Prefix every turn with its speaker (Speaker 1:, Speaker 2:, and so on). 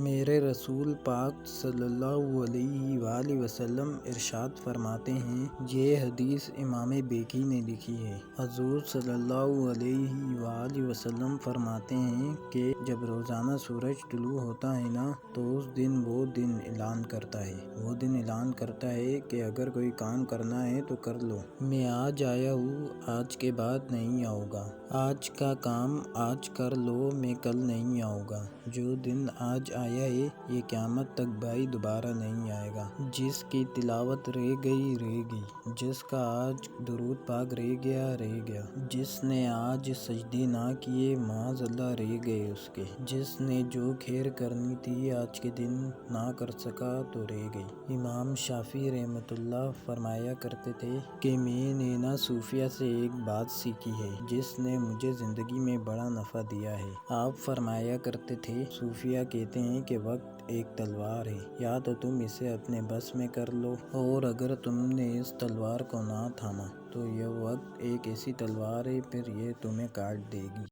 Speaker 1: میرے رسول پاک صلی اللہ علیہ وآلہ وسلم ارشاد فرماتے ہیں، یہ حدیث امام بیہقی نے لکھی ہے۔ حضور صلی اللہ علیہ وآلہ وسلم فرماتے ہیں کہ جب روزانہ سورج طلوع ہوتا ہے نا تو اس دن وہ دن اعلان کرتا ہے کہ اگر کوئی کام کرنا ہے تو کر لو، میں آج آیا ہوں، آج کے بعد نہیں آؤں گا، آج کا کام آج کر لو، میں کل نہیں آؤں گا۔ جو دن آج آیا ہے یہ قیامت تک بھائی دوبارہ نہیں آئے گا۔ جس کی تلاوت رہ گئی، جس کا آج درود پاک رہ گیا، جس نے آج سجدے نہ کیے معاذ اللہ رہ گئے اس کے، جس نے جو خیر کرنی تھی آج کے دن نہ کر سکا تو رہ گئی۔ امام شافعی رحمۃ اللہ فرمایا کرتے تھے کہ میں نے نا صوفیہ سے ایک بات سیکھی ہے جس نے مجھے زندگی میں بڑا نفع دیا ہے۔ آپ فرمایا کرتے تھے، صوفیہ کہتے ہیں کہ وقت ایک تلوار ہے، یا تو تم اسے اپنے بس میں کر لو، اور اگر تم نے اس تلوار کو نہ تھاما تو یہ وقت ایک ایسی تلوار ہے، پھر یہ تمہیں کاٹ دے گی۔